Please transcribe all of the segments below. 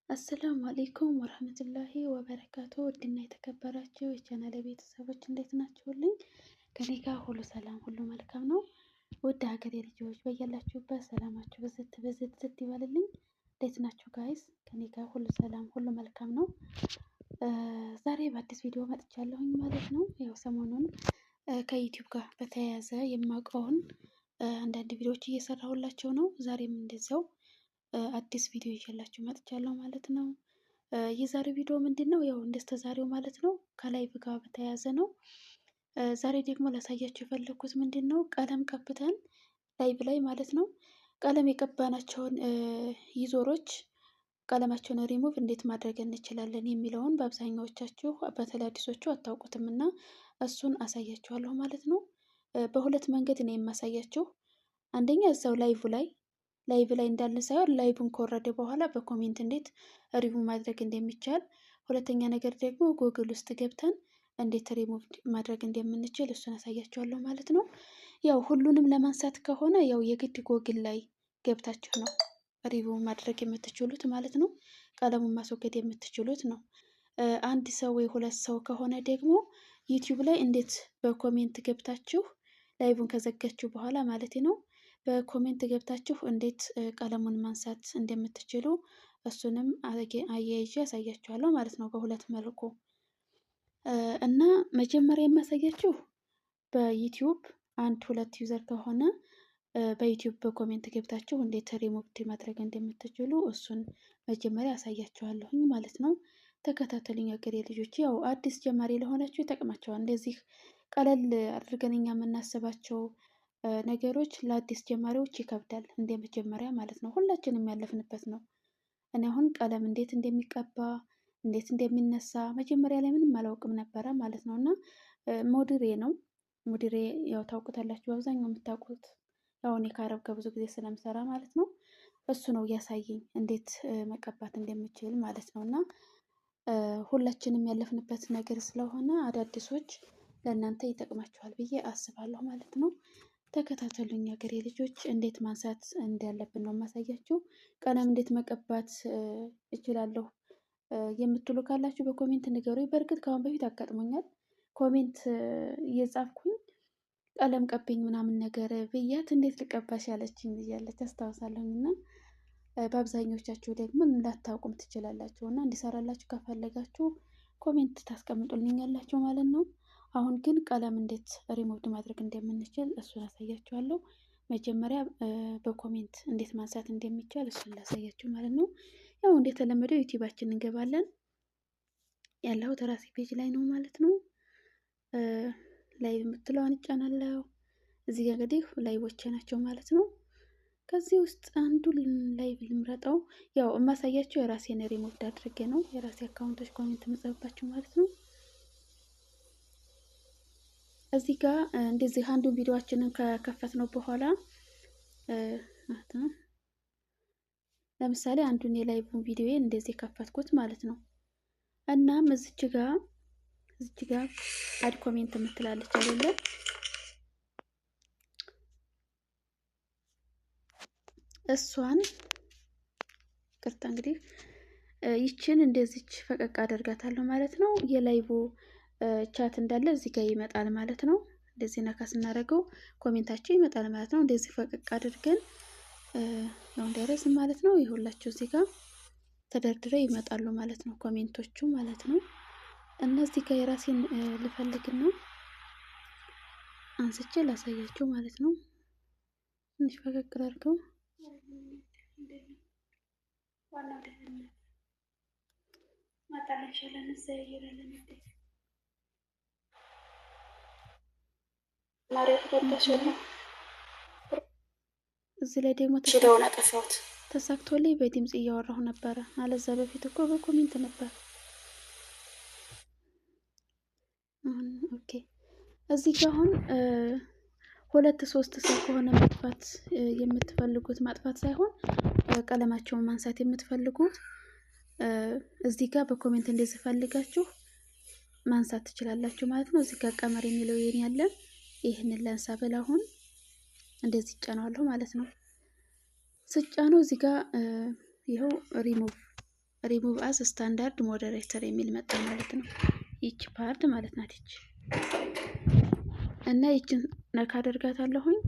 አሰላሙ አሌይኩም ወረህመቱላሂ ወበረካቱ። ውድና የተከበራችሁ የቻናሌ ቤተሰቦች እንዴት ናችሁልኝ? ከኔ ጋር ሁሉ ሰላም፣ ሁሉ መልካም ነው። ውድ ሀገሬ ልጆች በያላችሁበት ሰላማችሁ ብዝት ብዝት ይበልልኝ። እንዴት ናችሁ ጋይስ? ከኔ ጋር ሁሉ ሰላም፣ ሁሉ መልካም ነው። ዛሬ በአዲስ ቪዲዮ መጥቻለሁኝ ማለት ነው። ያው ሰሞኑን ከዩቲዩብ ጋር በተያያዘ የማውቀውን አንዳንድ ቪዲዮዎች እየሰራሁላቸው ነው። ዛሬም እንደዚያው አዲስ ቪዲዮ ይዤላችሁ መጥቻለሁ ማለት ነው። የዛሬ ቪዲዮ ምንድን ነው? ያው እንደስተዛሬው ማለት ነው ከላይቭ ጋር በተያያዘ ነው። ዛሬ ደግሞ ላሳያችሁ የፈለኩት ምንድን ነው ቀለም ቀብተን ላይቭ ላይ ማለት ነው ቀለም የቀባናቸውን ዩዘሮች ቀለማቸውን ሪሙቭ እንዴት ማድረግ እንችላለን የሚለውን በአብዛኛዎቻችሁ በተለይ አዲሶቹ አታውቁትም እና እሱን አሳያችኋለሁ ማለት ነው። በሁለት መንገድ ነው የማሳያችሁ። አንደኛ እዛው ላይቭ ላይ እንዳለ ሳይሆን ላይቭን ከወረደ በኋላ በኮሜንት እንዴት ሪሙቭ ማድረግ እንደሚቻል፣ ሁለተኛ ነገር ደግሞ ጉግል ውስጥ ገብተን እንዴት ሪሙቭ ማድረግ እንደምንችል እሱን አሳያችኋለሁ ማለት ነው። ያው ሁሉንም ለማንሳት ከሆነ ያው የግድ ጉግል ላይ ገብታችሁ ነው ሪሙቭ ማድረግ የምትችሉት ማለት ነው። ቀለሙን ማስወገድ የምትችሉት ነው። አንድ ሰው ወይ ሁለት ሰው ከሆነ ደግሞ ዩቲዩብ ላይ እንዴት በኮሜንት ገብታችሁ ላይቭን ከዘጋችሁ በኋላ ማለት ነው በኮሜንት ገብታችሁ እንዴት ቀለሙን ማንሳት እንደምትችሉ እሱንም አያይዤ ያሳያችኋለሁ ማለት ነው በሁለት መልኩ። እና መጀመሪያ የማሳያችሁ በዩቲዩብ አንድ ሁለት ዩዘር ከሆነ በዩቲዩብ በኮሜንት ገብታችሁ እንዴት ሪሙቭ ማድረግ እንደምትችሉ እሱን መጀመሪያ ያሳያችኋለሁኝ ማለት ነው። ተከታተሉኝ ሀገሬ ልጆች። ያው አዲስ ጀማሪ ለሆናችሁ ይጠቅማቸዋል። እንደዚህ ቀለል አድርገን እኛ የምናስባቸው ነገሮች ለአዲስ ጀማሪዎች ይከብዳል፣ እንደ መጀመሪያ ማለት ነው። ሁላችንም ያለፍንበት ነው። እኔ አሁን ቀለም እንዴት እንደሚቀባ እንዴት እንደሚነሳ መጀመሪያ ላይ ምንም አላውቅም ነበረ ማለት ነው። እና ሙዲሬ ያው ታውቁታላችሁ፣ አብዛኛው የምታውቁት ያው እኔ ከአረብ ጋር ብዙ ጊዜ ስለምሰራ ማለት ነው። እሱ ነው እያሳየኝ እንዴት መቀባት እንደምችል ማለት ነው። እና ሁላችንም ያለፍንበት ነገር ስለሆነ አዳዲሶች ለእናንተ ይጠቅማችኋል ብዬ አስባለሁ ማለት ነው። ተከታተሉኝ ሀገሬ ልጆች። እንዴት ማንሳት እንዳለብን ነው የማሳያችሁ። ቀለም እንዴት መቀባት እችላለሁ የምትሉ ካላችሁ በኮሜንት ንገሩኝ። በእርግጥ ከአሁን በፊት አጋጥሞኛል። ኮሜንት እየጻፍኩኝ ቀለም ቀብኝ ምናምን ነገር ብያት እንዴት ልቀባሽ ያለችኝ ብያለች አስታውሳለሁኝ። እና በአብዛኞቻችሁ ደግሞ እንዳታውቁም ትችላላችሁ እና እንዲሰራላችሁ ከፈለጋችሁ ኮሜንት ታስቀምጡልኛላችሁ ማለት ነው። አሁን ግን ቀለም እንዴት ሪሞቭ ማድረግ እንደምንችል እሱን አሳያችኋለሁ። መጀመሪያ በኮሜንት እንዴት ማንሳት እንደሚቻል እሱን ላሳያችሁ ማለት ነው። ያው እንደተለመደው ዩቲዩባችን እንገባለን። ያለሁት ራሴ ፔጅ ላይ ነው ማለት ነው። ላይቭ የምትለዋን እጫናለሁ። እዚህ ጋር እንግዲህ ላይቮቼ ናቸው ማለት ነው። ከዚህ ውስጥ አንዱ ላይቭ ልምረጠው። ያው የማሳያቸው የራሴን ሪሞቭ አድርጌ ነው፣ የራሴ አካውንቶች ኮሜንት የምጽፍባቸው ማለት ነው። እዚህ ጋር እንደዚህ አንዱን ቪዲዮአችንን ከከፈት ነው በኋላ ለምሳሌ አንዱን የላይቭን ቪዲዮዬን እንደዚህ ከፈትኩት ማለት ነው። እናም እዚች ጋር አድ ኮሜንት የምትላለች አይደለ? እሷን ቅርታ እንግዲህ ይችን እንደዚች ፈቀቅ አደርጋታለሁ ማለት ነው። የላይቭ ቻት እንዳለ እዚህ ጋር ይመጣል ማለት ነው። እንደዚህ ነካ ስናደርገው ኮሜንታቸው ይመጣል ማለት ነው። እንደዚህ ፈቀቅ አድርገን ያው እንዳይረዝም ማለት ነው። ይሁላችሁ እዚህ ጋር ተደርድረው ይመጣሉ ማለት ነው ኮሜንቶቹ ማለት ነው። እነዚህ ጋር የራሴን ልፈልግና አንስቼ ላሳያችሁ ማለት ነው። ትንሽ ፈቀቅ አድርገው እዚህ ላይ ደግሞ ተሳክቶልኝ በድምጽ እያወራሁ ነበረ። አለዛ በፊት እኮ በኮሜንት ነበር። ኦኬ እዚህ ጋር አሁን ሁለት ሶስት ሰው ከሆነ ማጥፋት የምትፈልጉት ማጥፋት ሳይሆን ቀለማቸውን ማንሳት የምትፈልጉት እዚህ ጋር በኮሜንት እንደዚህ ፈልጋችሁ ማንሳት ትችላላችሁ ማለት ነው። እዚህ ጋር ቀመር የሚለው የኔ ያለ ይህንን ላንሳ ብል አሁን እንደዚህ ጫናለሁ ማለት ነው። ስጫነው እዚህ ጋር ይኸው ሪሙቭ አስ ስታንዳርድ ሞዴሬተር የሚል መጣ ማለት ነው። ይቺ ፓርት ማለት ናት ይቺ እና ይችን ነካ አደርጋታለሁኝ።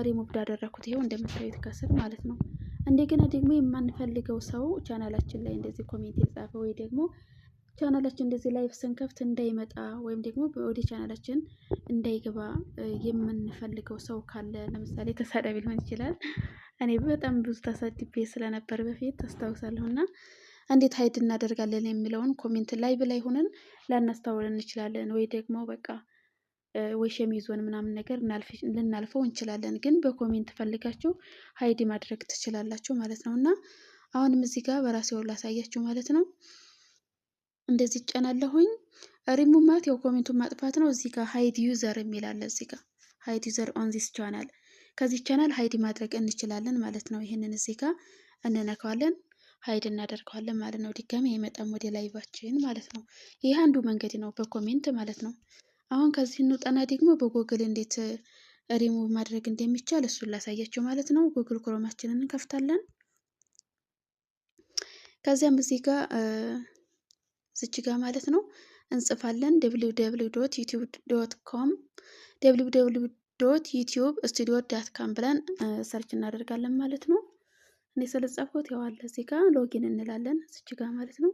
ሪሙቭ አደረኩት። ይሄው እንደምታዩት ከስር ማለት ነው። እንደገና ደግሞ የማንፈልገው ሰው ቻናላችን ላይ እንደዚህ ኮሜንት የጻፈ ወይ ደግሞ ቻናላችን እንደዚህ ላይቭ ስንከፍት እንዳይመጣ ወይም ደግሞ ወደ ቻናላችን እንዳይገባ የምንፈልገው ሰው ካለ ለምሳሌ ተሳዳቢ ሊሆን ይችላል። እኔ በጣም ብዙ ተሳድቤ ስለነበር በፊት ታስታውሳለሁ። እና እንዴት ሀይድ እናደርጋለን የሚለውን ኮሜንት ላይቭ ላይ ሆነን ላናስታውል እንችላለን። ወይ ደግሞ በቃ ወይ ሸሚዞን ምናምን ነገር ልናልፈው እንችላለን። ግን በኮሜንት ፈልጋችሁ ሀይድ ማድረግ ትችላላችሁ ማለት ነው። እና አሁንም እዚህ ጋር በራሴው ላሳያችሁ ማለት ነው። እንደዚህ ጫናለሁኝ። ሪሙቭ ማለት ያው ኮሜንቱን ማጥፋት ነው። እዚህ ጋር ሃይድ ዩዘር የሚል አለ። እዚህ ጋር ሃይድ ዩዘር ኦን ዚስ ቻናል፣ ከዚህ ቻናል ሃይድ ማድረግ እንችላለን ማለት ነው። ይሄንን እዚህ ጋር እንነካዋለን፣ ሃይድ እናደርገዋለን ማለት ነው። ድጋሚ አይመጣም ወደ ላይቫችን ማለት ነው። ይሄ አንዱ መንገድ ነው በኮሜንት ማለት ነው። አሁን ከዚህ እንውጣና ደግሞ በጎግል እንዴት ሪሙቭ ማድረግ እንደሚቻል እሱን ላሳያችሁ ማለት ነው። ጉግል ክሮማችንን እንከፍታለን። ከዚያም እዚህ ጋር ዝች ጋር ማለት ነው እንጽፋለን www.youtube.com www.youtube.studio.com ብለን ሰርች እናደርጋለን ማለት ነው። እኔ ስለጻፍኩት ያው አለ እዚህ ጋር ሎጊን እንላለን ዝች ጋር ማለት ነው።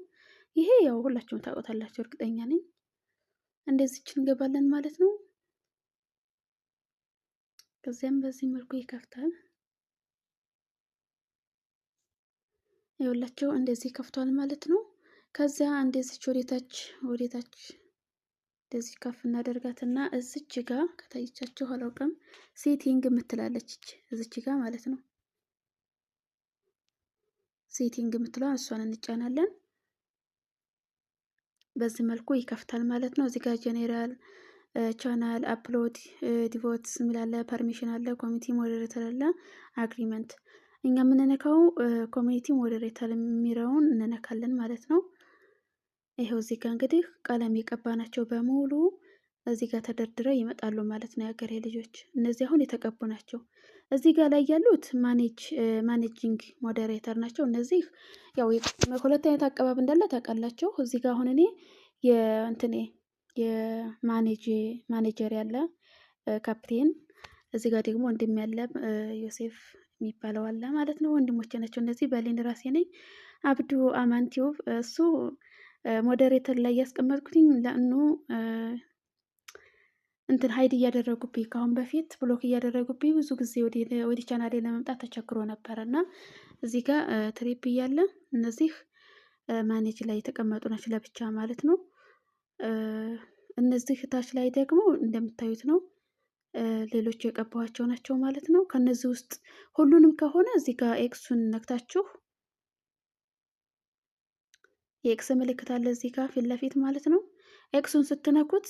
ይሄ ያው ሁላችሁም ታውቁታላችሁ እርግጠኛ ነኝ። እንደዚች እንገባለን ማለት ነው። ከዚያም በዚህ መልኩ ይከፍታል። ይኸውላችሁ እንደዚህ ከፍቷል ማለት ነው። ከዚያ እንደዚህ ወደታች እንደዚህ ከፍ እናደርጋትና እዚች ጋር ከታይቻችሁ አላውቅም ሴቲንግ የምትላለች እዚች ጋር ማለት ነው። ሴቲንግ የምትለዋን እሷን እንጫናለን። በዚህ መልኩ ይከፍታል ማለት ነው። እዚህ ጋር ጄኔራል ቻናል አፕሎድ ዲቮትስ የሚላለ ፐርሚሽን አለ፣ ኮሚኒቲ ሞዴሬተር አለ፣ አግሪመንት። እኛ የምንነካው ኮሚኒቲ ሞዴሬተር የሚለውን እንነካለን ማለት ነው። ይሄው እዚህ ጋር እንግዲህ ቀለም የቀባናቸው በሙሉ እዚህ ጋር ተደርድረው ይመጣሉ ማለት ነው። የሀገሬ ልጆች እነዚህ አሁን የተቀቡ ናቸው። እዚህ ጋር ላይ ያሉት ማኔጂንግ ሞዴሬተር ናቸው። እነዚህ ያው ሁለት አይነት አቀባብ እንዳለ ታውቃላችሁ። እዚህ ጋር አሁን እኔ የማኔጀር ያለ ካፕቴን፣ እዚህ ጋር ደግሞ ወንድም ያለ ዮሴፍ የሚባለው አለ ማለት ነው። ወንድሞቼ ናቸው እነዚህ። በሊን ራሴ ነኝ። አብዱ አማንቲዩብ እሱ ሞዴሬተር ላይ ያስቀመጥኩትኝ ለእኑ እንትን ሀይድ እያደረጉብኝ ከአሁን በፊት ብሎክ እያደረጉብኝ ብዙ ጊዜ ወደ ቻናሌ ለመምጣት ተቸግሮ ነበረ እና እዚህ ጋር ትሪፕ እያለ እነዚህ ማኔጅ ላይ የተቀመጡ ናቸው ለብቻ ማለት ነው። እነዚህ ታች ላይ ደግሞ እንደምታዩት ነው ሌሎች የቀባኋቸው ናቸው ማለት ነው። ከነዚህ ውስጥ ሁሉንም ከሆነ እዚህ ጋር ኤክሱን ነክታችሁ የኤክስ ምልክት አለ እዚህ ጋር ፊት ለፊት ማለት ነው። ኤክሱን ስትነኩት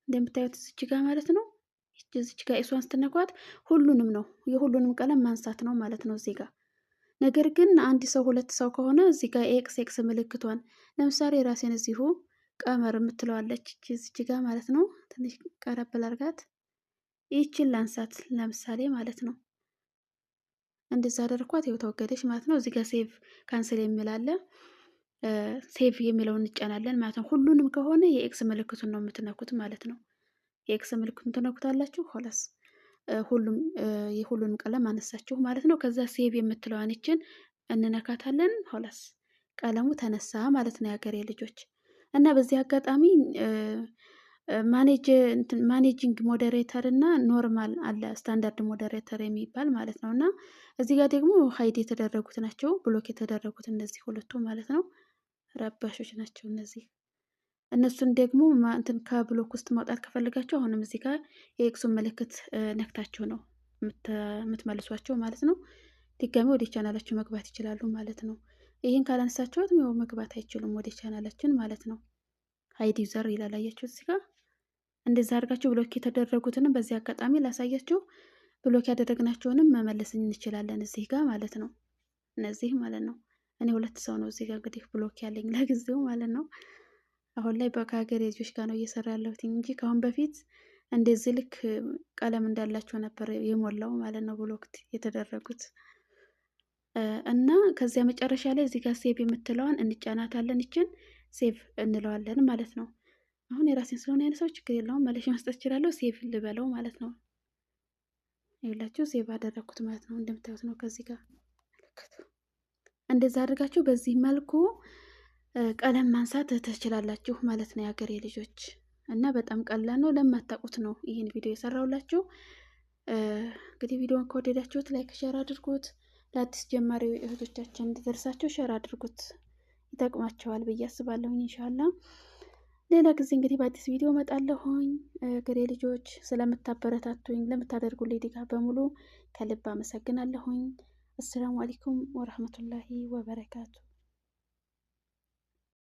እንደምታዩት እዚች ጋር ማለት ነው። እዚች ጋር ኤክሷን ስትነኳት ሁሉንም ነው የሁሉንም ቀለም ማንሳት ነው ማለት ነው እዚህ ጋር። ነገር ግን አንድ ሰው ሁለት ሰው ከሆነ እዚህ ጋር ኤክስ ምልክቷን ለምሳሌ ራሴን እዚሁ ቀመር የምትለዋለች እዚች ጋር ማለት ነው። ትንሽ ቀረብ ላርጋት፣ ይህችን ላንሳት ለምሳሌ ማለት ነው። እንደዛ አደርኳት ይኸው ተወገደች ማለት ነው። እዚህ ጋር ሴቭ ካንስል የሚል አለ። ሴቭ የሚለውን እንጫናለን ማለት ነው። ሁሉንም ከሆነ የኤክስ ምልክቱን ነው የምትነኩት ማለት ነው። የኤክስ ምልክቱን ትነኩታላችሁ። ሆላስ የሁሉንም ቀለም አነሳችሁ ማለት ነው። ከዛ ሴቭ የምትለዋን ይችን እንነካታለን። ሆላስ ቀለሙ ተነሳ ማለት ነው የሀገሬ ልጆች። እና በዚህ አጋጣሚ ማኔጂንግ ሞዴሬተር እና ኖርማል አለ ስታንዳርድ ሞዴሬተር የሚባል ማለት ነው። እና እዚህ ጋር ደግሞ ሀይድ የተደረጉት ናቸው፣ ብሎክ የተደረጉት እነዚህ ሁለቱ ማለት ነው። ረባሾች ናቸው እነዚህ። እነሱን ደግሞ እንትን ከብሎክ ውስጥ ማውጣት ከፈልጋቸው አሁንም እዚህ ጋር የኤክሱን ምልክት ነክታቸው ነው የምትመልሷቸው ማለት ነው። ድጋሚ ወደ ቻናላችሁ መግባት ይችላሉ ማለት ነው። ይህን ካላነሳችሁት ያው መግባት አይችሉም ወደ ቻናላችን ማለት ነው። ሃይድ ዩዘር ይላል አያችሁ እዚህ ጋር። እንደዚህ አድርጋችሁ ብሎክ የተደረጉትንም በዚህ አጋጣሚ ላሳያችሁ። ብሎክ ያደረግናቸውንም መመለስ እንችላለን እዚህ ጋር ማለት ነው። እነዚህ ማለት ነው። እኔ ሁለት ሰው ነው እዚህ ጋር እንግዲህ ብሎክ ያለኝ ለጊዜው ማለት ነው። አሁን ላይ ከሀገሬ ልጆች ጋር ነው እየሰራ ያለሁት እንጂ ከአሁን በፊት እንደዚህ ልክ ቀለም እንዳላቸው ነበር የሞላው ማለት ነው ብሎክ የተደረጉት። እና ከዚያ መጨረሻ ላይ እዚህ ጋር ሴቭ የምትለዋን እንጫናታለን። ይችን ሴቭ እንለዋለን ማለት ነው። አሁን የራሴን ስለሆነ ያነሳው ችግር የለውም፣ መልሼ መስጠት እችላለሁ። ሴቭ ልበለው ማለት ነው። ይኸውላችሁ ሴቭ አደረኩት ማለት ነው። እንደምታዩት ነው። ከዚህ ጋር እንደዛ አድርጋችሁ በዚህ መልኩ ቀለም ማንሳት ትችላላችሁ ማለት ነው የሀገሬ ልጆች። እና በጣም ቀላል ነው። ለማታውቁት ነው ይህን ቪዲዮ የሰራሁላችሁ። እንግዲህ ቪዲዮን ከወደዳችሁት ላይክ፣ ሼር አድርጉት። ለአዲስ ጀማሪ እህቶቻችን እንዲደርሳቸው ሼር አድርጉት። ይጠቅማቸዋል ብዬ አስባለሁ። ኢንሻአላህ ሌላ ጊዜ እንግዲህ በአዲስ ቪዲዮ እመጣለሁኝ። ሀገሬ ልጆች ስለምታበረታቱኝ፣ ለምታደርጉልኝ ድጋፍ በሙሉ ከልብ አመሰግናለሁኝ። አሰላሙ አለይኩም ወረህመቱላሂ ወበረካቱ።